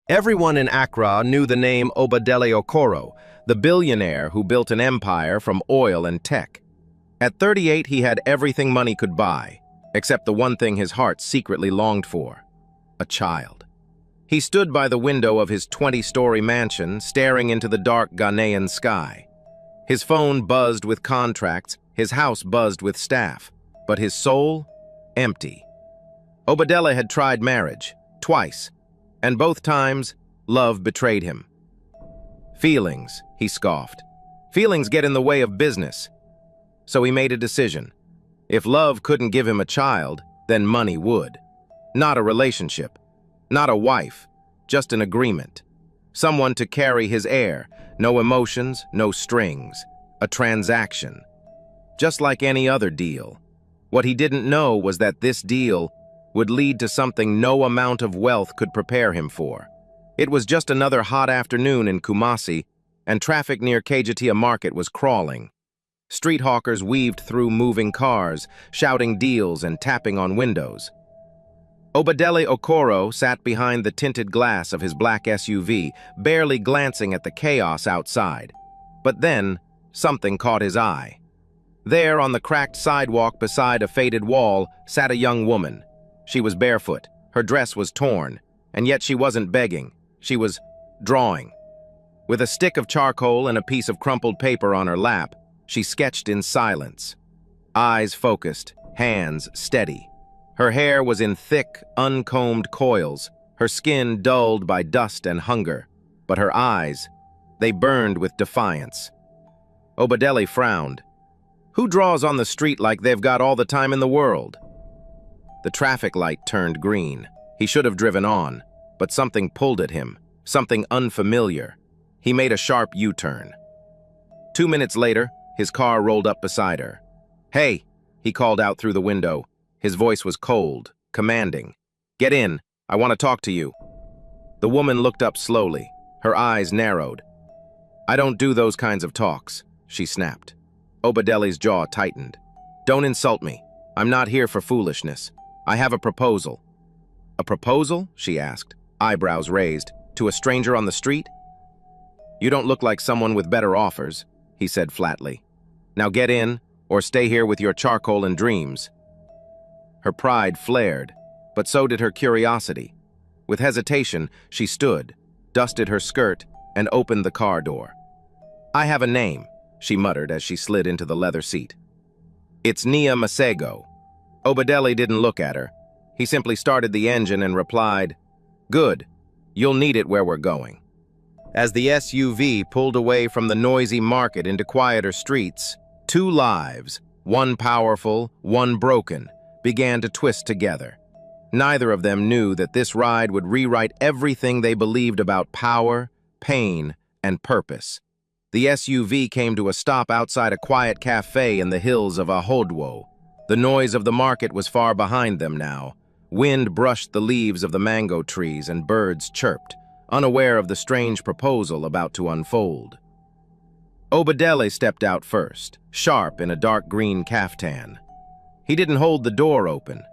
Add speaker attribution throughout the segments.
Speaker 1: Everyone in Accra knew the name Obadele Okoro, the billionaire who built an empire from oil and tech. At 38, he had everything money could buy, except the one thing his heart secretly longed for: a child. He stood by the window of his 20-story mansion, staring into the dark Ghanaian sky. His phone buzzed with contracts, his house buzzed with staff, but his soul, empty. Obadele had tried marriage, twice, and both times, love betrayed him. Feelings, he scoffed. Feelings get in the way of business. So he made a decision. If love couldn't give him a child, then money would. Not a relationship, not a wife, just an agreement. Someone to carry his heir, no emotions, no strings. A transaction. Just like any other deal. What he didn't know was that this deal would lead to something no amount of wealth could prepare him for. It was just another hot afternoon in Kumasi, and traffic near Kejetia Market was crawling. Street hawkers weaved through moving cars, shouting deals and tapping on windows. Obadele Okoro sat behind the tinted glass of his black SUV, barely glancing at the chaos outside. But then, something caught his eye. There, on the cracked sidewalk beside a faded wall, sat a young woman. She was barefoot, her dress was torn, and yet she wasn't begging. She was drawing. With a stick of charcoal and a piece of crumpled paper on her lap, she sketched in silence. Eyes focused, hands steady. Her hair was in thick, uncombed coils, her skin dulled by dust and hunger. But her eyes, they burned with defiance. Obadele frowned. Who draws on the street like they've got all the time in the world? The traffic light turned green. He should have driven on, but something pulled at him, something unfamiliar. He made a sharp U-turn. 2 minutes later, his car rolled up beside her. "Hey," he called out through the window. His voice was cold, commanding. "Get in, I want to talk to you." The woman looked up slowly, her eyes narrowed. "I don't do those kinds of talks," she snapped. Obadele's jaw tightened. "Don't insult me. I'm not here for foolishness. I have a proposal." "A proposal?" she asked, eyebrows raised. "To a stranger on the street?" "You don't look like someone with better offers," he said flatly. "Now get in, or stay here with your charcoal and dreams." Her pride flared, but so did her curiosity. With hesitation, she stood, dusted her skirt, and opened the car door. "I have a name," she muttered as she slid into the leather seat. "It's Nia Masego." Obadele didn't look at her. He simply started the engine and replied, "Good. You'll need it where we're going." As the SUV pulled away from the noisy market into quieter streets, two lives, one powerful, one broken, began to twist together. Neither of them knew that this ride would rewrite everything they believed about power, pain, and purpose. The SUV came to a stop outside a quiet cafe in the hills of Ahodwo. The noise of the market was far behind them now. Wind brushed the leaves of the mango trees and birds chirped, unaware of the strange proposal about to unfold. Obadele stepped out first, sharp in a dark green caftan. He didn't hold the door open.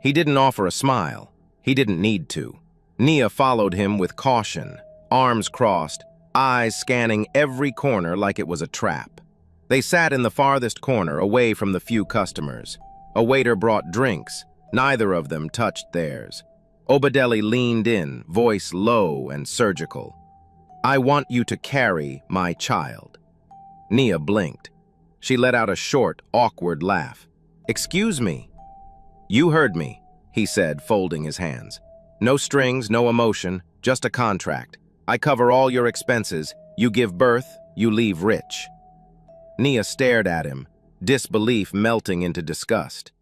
Speaker 1: He didn't offer a smile. He didn't need to. Nia followed him with caution, arms crossed, eyes scanning every corner like it was a trap. They sat in the farthest corner, away from the few customers. A waiter brought drinks. Neither of them touched theirs. Obadele leaned in, voice low and surgical. "I want you to carry my child." Nia blinked. She let out a short, awkward laugh. "Excuse me." "You heard me," he said, folding his hands. "No strings, no emotion, just a contract. I cover all your expenses. You give birth, you leave rich." Nia stared at him, disbelief melting into disgust.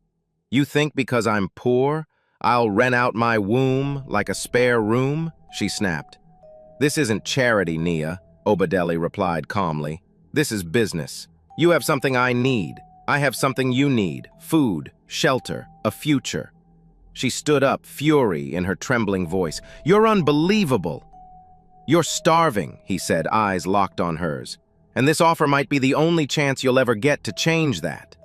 Speaker 1: "You think because I'm poor, I'll rent out my womb like a spare room?" she snapped. "This isn't charity, Nia," Obadele replied calmly. "This is business. You have something I need. I have something you need. Food, shelter, a future." She stood up, fury in her trembling voice. "You're unbelievable." "You're starving," he said, eyes locked on hers. "And this offer might be the only chance you'll ever get to change that."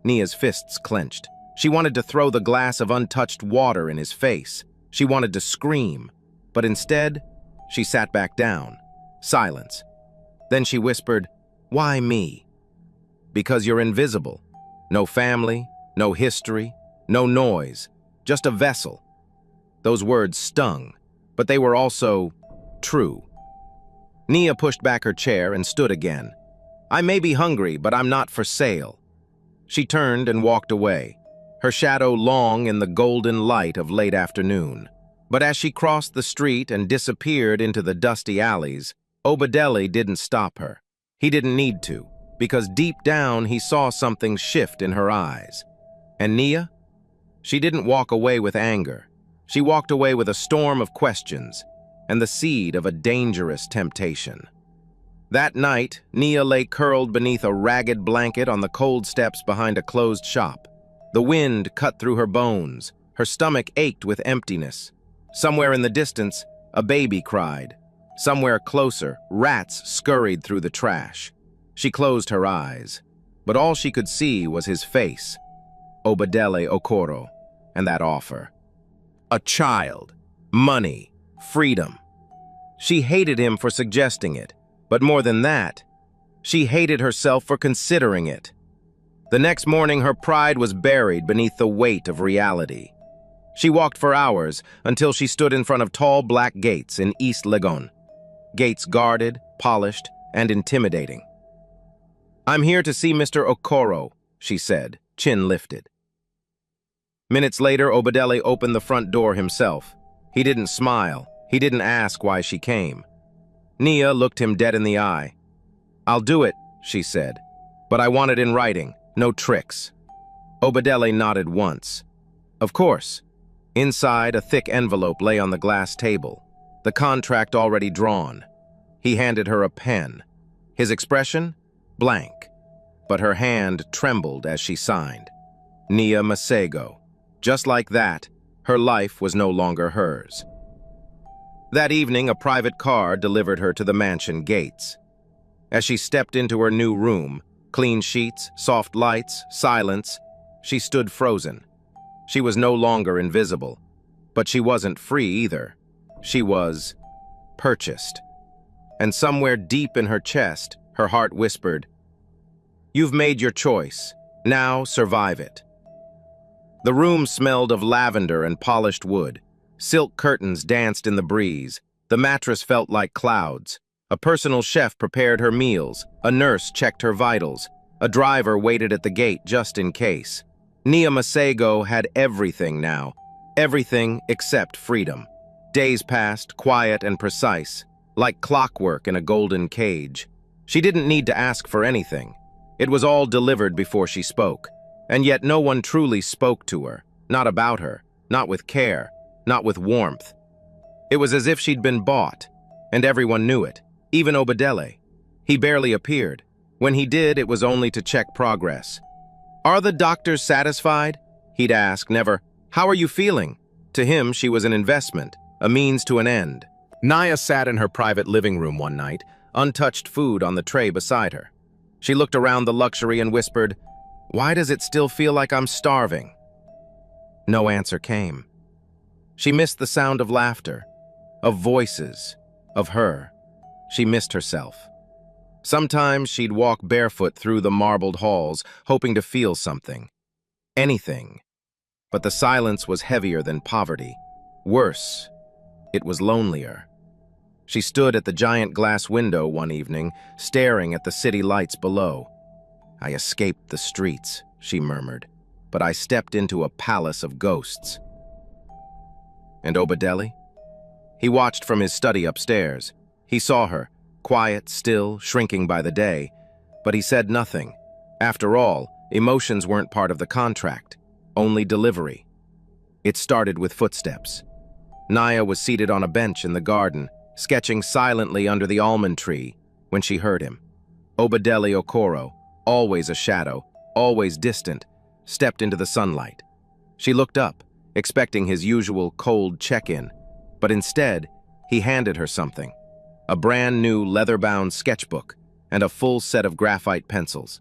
Speaker 1: Nia's fists clenched. She wanted to throw the glass of untouched water in his face. She wanted to scream. But instead, She sat back down. Silence. Then she whispered, "Why me?" "Because you're invisible. No family, no history, no noise, just a vessel." Those words stung, but they were also true. Nia pushed back her chair and stood again. "I may be hungry, but I'm not for sale." She turned and walked away, her shadow long in the golden light of late afternoon. But as she crossed the street and disappeared into the dusty alleys, Obadeli didn't stop her. He didn't need to, because deep down he saw something shift in her eyes. And Nia? She didn't walk away with anger. She walked away with a storm of questions and the seed of a dangerous temptation. That night, Nia lay curled beneath a ragged blanket on the cold steps behind a closed shop. The wind cut through her bones. Her stomach ached with emptiness. Somewhere in the distance, a baby cried. Somewhere closer, rats scurried through the trash. She closed her eyes, but all she could see was his face, Obadele Okoro, and that offer. A child, money, freedom. She hated him for suggesting it, but more than that, she hated herself for considering it. The next morning, her pride was buried beneath the weight of reality. She walked for hours until she stood in front of tall black gates in East Legon. Gates guarded, polished, and intimidating. "I'm here to see Mr. Okoro," she said, chin lifted. Minutes later, Obadele opened the front door himself. He didn't smile. He didn't ask why she came. Nia looked him dead in the eye. "I'll do it," she said, "but I want it in writing, no tricks." Obadele nodded once. "Of course." Inside, a thick envelope lay on the glass table, the contract already drawn. He handed her a pen. His expression? Blank. But her hand trembled as she signed. Nia Masego. Just like that, her life was no longer hers. That evening, a private car delivered her to the mansion gates. As she stepped into her new room, clean sheets, soft lights, silence, she stood frozen. She was no longer invisible, but she wasn't free either. She was purchased. And somewhere deep in her chest, her heart whispered, "You've made your choice. Now survive it." The room smelled of lavender and polished wood. Silk curtains danced in the breeze. The mattress felt like clouds. A personal chef prepared her meals. A nurse checked her vitals. A driver waited at the gate just in case. Nia Masego had everything now. Everything except freedom. Days passed, quiet and precise, like clockwork in a golden cage. She didn't need to ask for anything. It was all delivered before she spoke. And yet no one truly spoke to her. Not about her. Not with care. Not with warmth. It was as if she'd been bought, and everyone knew it, even Obadele. He barely appeared. When he did, it was only to check progress. "Are the doctors satisfied?" he'd ask, never, "How are you feeling?" To him, she was an investment, a means to an end. Nia sat in her private living room one night, untouched food on the tray beside her. She looked around the luxury and whispered, "Why does it still feel like I'm starving?" No answer came. She missed the sound of laughter, of voices, of her. She missed herself. Sometimes she'd walk barefoot through the marbled halls, hoping to feel something. Anything. But the silence was heavier than poverty. Worse, it was lonelier. She stood at the giant glass window one evening, staring at the city lights below. "I escaped the streets," she murmured, "but I stepped into a palace of ghosts." And Obadele? He watched from his study upstairs. He saw her, quiet, still, shrinking by the day, but he said nothing. After all, emotions weren't part of the contract, only delivery. It started with footsteps. Nia was seated on a bench in the garden, sketching silently under the almond tree, when she heard him. Obadele Okoro, always a shadow, always distant, stepped into the sunlight. She looked up, expecting his usual cold check-in, but instead, he handed her something. A brand new leather-bound sketchbook and a full set of graphite pencils.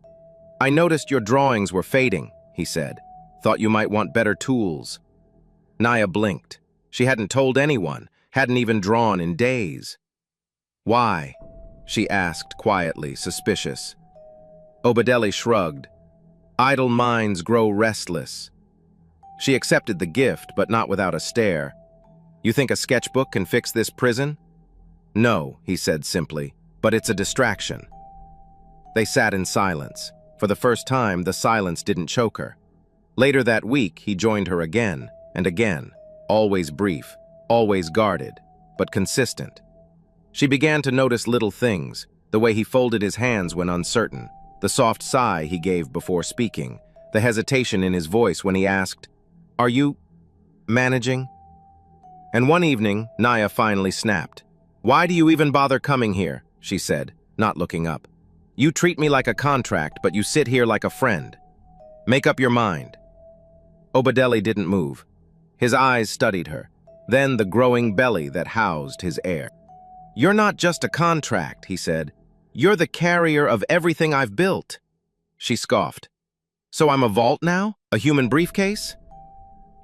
Speaker 1: "I noticed your drawings were fading," he said. "Thought you might want better tools." Nia blinked. She hadn't told anyone, hadn't even drawn in days. Why? She asked quietly, suspicious. Obadeli shrugged. Idle minds grow restless. She accepted the gift, but not without a stare. You think a sketchbook can fix this prison? No, he said simply, but it's a distraction. They sat in silence. For the first time, the silence didn't choke her. Later that week, he joined her again and again, always brief, always guarded, but consistent. She began to notice little things, the way he folded his hands when uncertain, the soft sigh he gave before speaking, the hesitation in his voice when he asked, "Are you managing?" And one evening, Naya finally snapped. "Why do you even bother coming here?" she said, not looking up. "You treat me like a contract, but you sit here like a friend. Make up your mind." Obadeli didn't move. His eyes studied her, then the growing belly that housed his heir. "You're not just a contract," he said. "You're the carrier of everything I've built." She scoffed. "So I'm a vault now? A human briefcase?"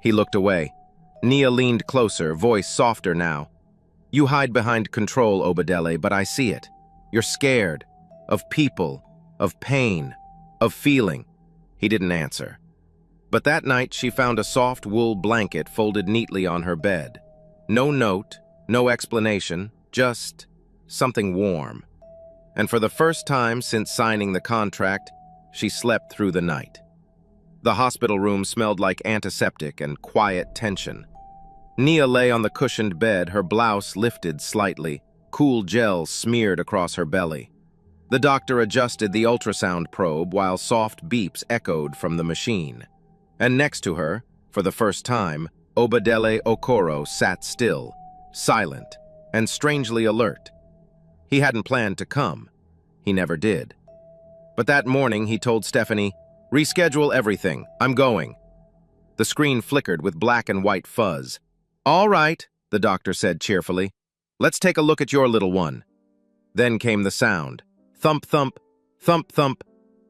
Speaker 1: He looked away. Nia leaned closer, voice softer now. "You hide behind control, Obadeli, but I see it. You're scared. Of people. Of pain. Of feeling." He didn't answer. But that night she found a soft wool blanket folded neatly on her bed. No note, no explanation, just something warm. And for the first time since signing the contract, she slept through the night. The hospital room smelled like antiseptic and quiet tension. Nia lay on the cushioned bed, her blouse lifted slightly, cool gel smeared across her belly. The doctor adjusted the ultrasound probe while soft beeps echoed from the machine. And next to her, for the first time, Obadele Okoro sat still, silent, and strangely alert. He hadn't planned to come. He never did. But that morning he told Stephanie, "Reschedule everything. I'm going." The screen flickered with black and white fuzz. "All right," the doctor said cheerfully. "Let's take a look at your little one." Then came the sound. Thump, thump, thump, thump.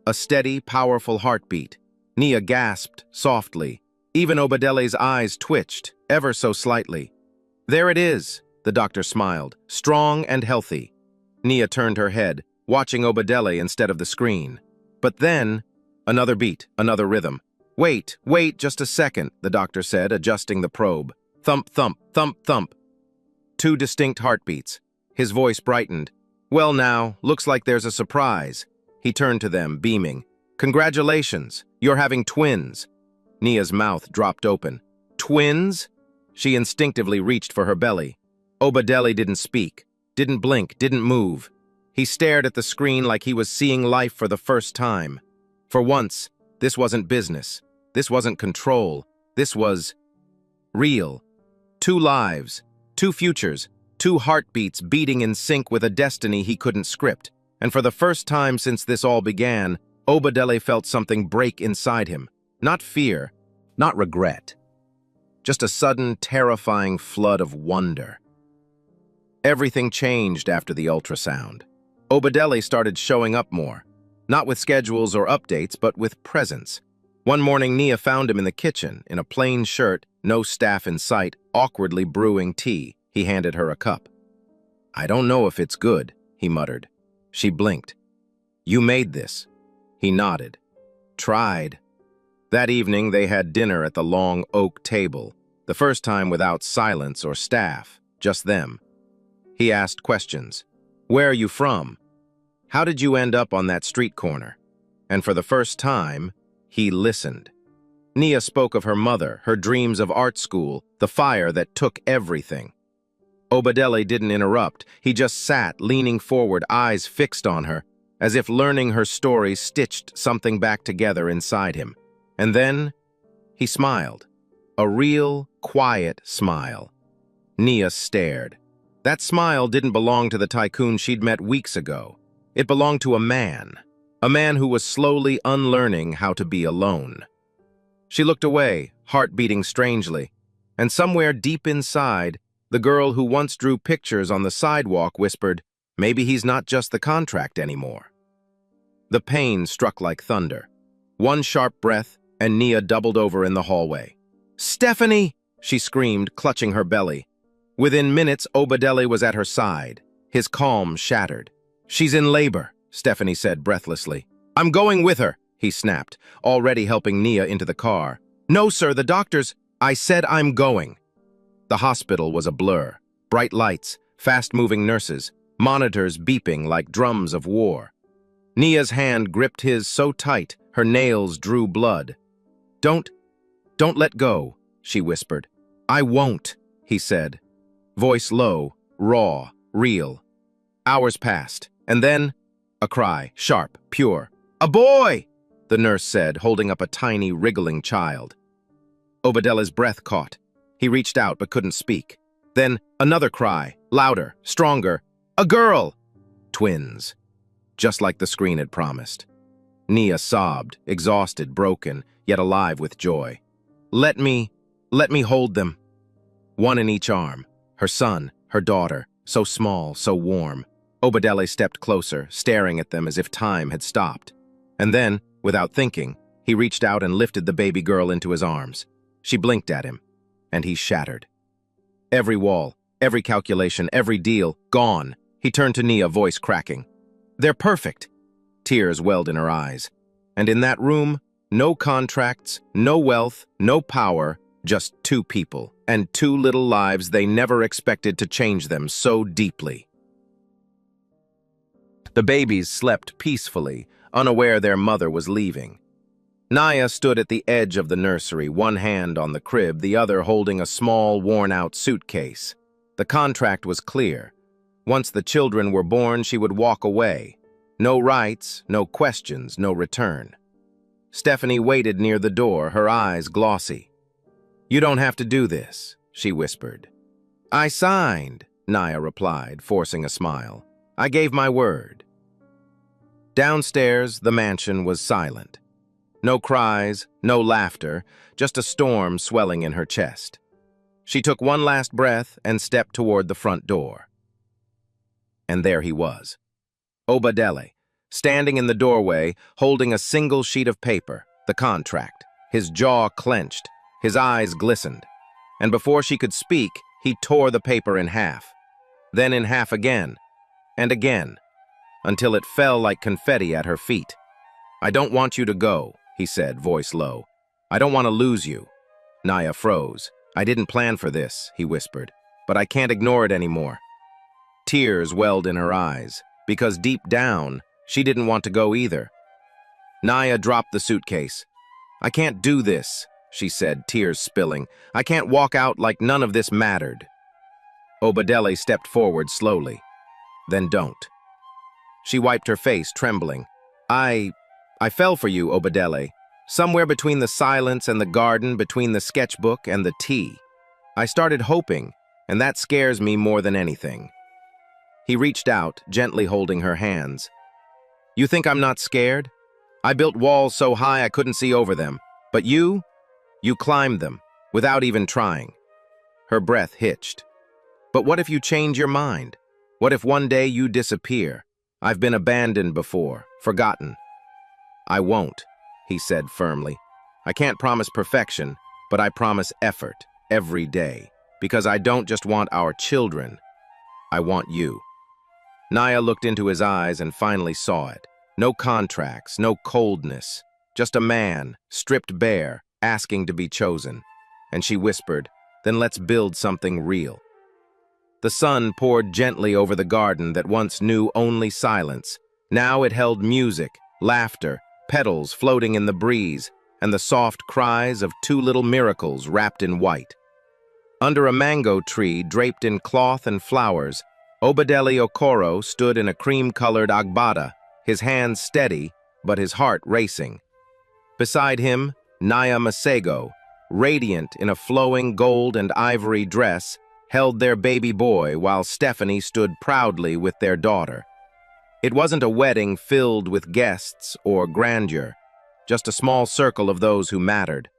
Speaker 1: A steady, powerful heartbeat. Nia gasped softly. Even Obadele's eyes twitched, ever so slightly. "There it is," the doctor smiled, "strong and healthy." Nia turned her head, watching Obadele instead of the screen. But then, another beat, another rhythm. Wait, just a second," the doctor said, adjusting the probe. Thump, thump, thump, thump. Two distinct heartbeats. His voice brightened. "Well now, looks like there's a surprise." He turned to them, beaming. "Congratulations, you're having twins." Nia's mouth dropped open. "Twins?" She instinctively reached for her belly. Obadele didn't speak, didn't blink, didn't move. He stared at the screen like he was seeing life for the first time. For once, this wasn't business. This wasn't control. This was real. Two lives, two futures, two heartbeats beating in sync with a destiny he couldn't script. And for the first time since this all began, Obadele felt something break inside him. Not fear, not regret. Just a sudden, terrifying flood of wonder. Everything changed after the ultrasound. Obadele started showing up more. Not with schedules or updates, but with presence. One morning, Nia found him in the kitchen, in a plain shirt, no staff in sight, awkwardly brewing tea. He handed her a cup. "I don't know if it's good," he muttered. She blinked. "You made this." He nodded. "Tried." That evening, they had dinner at the long oak table, the first time without silence or staff, just them. He asked questions. "Where are you from? How did you end up on that street corner?" And for the first time, he listened. Nia spoke of her mother, her dreams of art school, the fire that took everything. Obadele didn't interrupt. He just sat, leaning forward, eyes fixed on her, as if learning her story stitched something back together inside him. And then, he smiled. A real, quiet smile. Nia stared. That smile didn't belong to the tycoon she'd met weeks ago. It belonged to a man who was slowly unlearning how to be alone. She looked away, heart beating strangely, and somewhere deep inside, the girl who once drew pictures on the sidewalk whispered, "Maybe he's not just the contract anymore." The pain struck like thunder. One sharp breath, and Nia doubled over in the hallway. "Stephanie!" she screamed, clutching her belly. Within minutes, Obadele was at her side. His calm shattered. "She's in labor," Stephanie said breathlessly. "I'm going with her," he snapped, already helping Nia into the car. "No, sir, the doctors—" "I said I'm going." The hospital was a blur. Bright lights, fast-moving nurses, monitors beeping like drums of war. Nia's hand gripped his so tight, her nails drew blood. Don't let go," she whispered. "I won't," he said. Voice low, raw, real. Hours passed, and then a cry, sharp, pure. "A boy!" the nurse said, holding up a tiny, wriggling child. Obadele's breath caught. He reached out but couldn't speak. Then another cry, louder, stronger. "A girl!" Twins. Just like the screen had promised. Nia sobbed, exhausted, broken, yet alive with joy. Let me hold them." One in each arm. Her son, her daughter, so small, so warm. Obadele stepped closer, staring at them as if time had stopped. And then, without thinking, he reached out and lifted the baby girl into his arms. She blinked at him, and he shattered. Every wall, every calculation, every deal, gone. He turned to Nia, voice cracking. "They're perfect." Tears welled in her eyes. And in that room, no contracts, no wealth, no power, just two people, and two little lives they never expected to change them so deeply. The babies slept peacefully, unaware their mother was leaving. Nia stood at the edge of the nursery, one hand on the crib, the other holding a small, worn-out suitcase. The contract was clear. Once the children were born, she would walk away. No rights, no questions, no return. Stephanie waited near the door, her eyes glossy. "You don't have to do this," she whispered. "I signed," Nia replied, forcing a smile. "I gave my word." Downstairs, the mansion was silent. No cries, no laughter, just a storm swelling in her chest. She took one last breath and stepped toward the front door. And there he was. Obadele, standing in the doorway, holding a single sheet of paper, the contract. His jaw clenched, his eyes glistened. And before she could speak, he tore the paper in half. Then in half again, and again, until it fell like confetti at her feet. "I don't want you to go," he said, voice low. "I don't want to lose you." Nia froze. "I didn't plan for this," he whispered, "but I can't ignore it anymore." Tears welled in her eyes, because deep down, she didn't want to go either. Nia dropped the suitcase. "I can't do this," she said, tears spilling. "I can't walk out like none of this mattered." Obadele stepped forward slowly. "Then don't." She wiped her face, trembling. I fell for you, Obadele. Somewhere between the silence and the garden, between the sketchbook and the tea. I started hoping, and that scares me more than anything." He reached out, gently holding her hands. "You think I'm not scared? I built walls so high I couldn't see over them. But you climbed them, without even trying." Her breath hitched. "But what if you change your mind? What if one day you disappear? I've been abandoned before, forgotten." "I won't," he said firmly. "I can't promise perfection, but I promise effort, every day. Because I don't just want our children, I want you." Nia looked into his eyes and finally saw it. No contracts, no coldness, just a man, stripped bare, asking to be chosen. And she whispered, "Then let's build something real." The sun poured gently over the garden that once knew only silence. Now it held music, laughter, petals floating in the breeze, and the soft cries of two little miracles wrapped in white. Under a mango tree draped in cloth and flowers, Obadele Okoro stood in a cream-colored agbada, his hands steady, but his heart racing. Beside him, Nia Masego, radiant in a flowing gold and ivory dress, held their baby boy while Stephanie stood proudly with their daughter. It wasn't a wedding filled with guests or grandeur, just a small circle of those who mattered.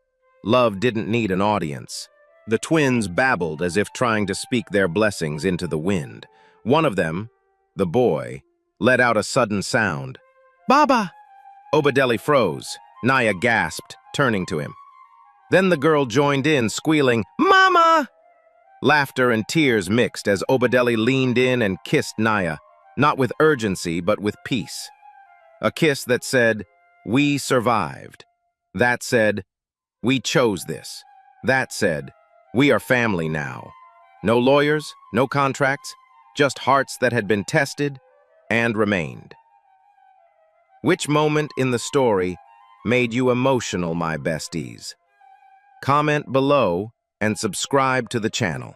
Speaker 1: Love didn't need an audience. The twins babbled as if trying to speak their blessings into the wind. One of them, the boy, let out a sudden sound. "Baba!" Obadele froze. Nia gasped, turning to him. Then the girl joined in, squealing, "Mama!" Laughter and tears mixed as Obadeli leaned in and kissed Naya, not with urgency, but with peace. A kiss that said, "We survived." That said, "We chose this." That said, "We are family now." No lawyers, no contracts, just hearts that had been tested and remained. Which moment in the story made you emotional, my besties? Comment below and subscribe to the channel.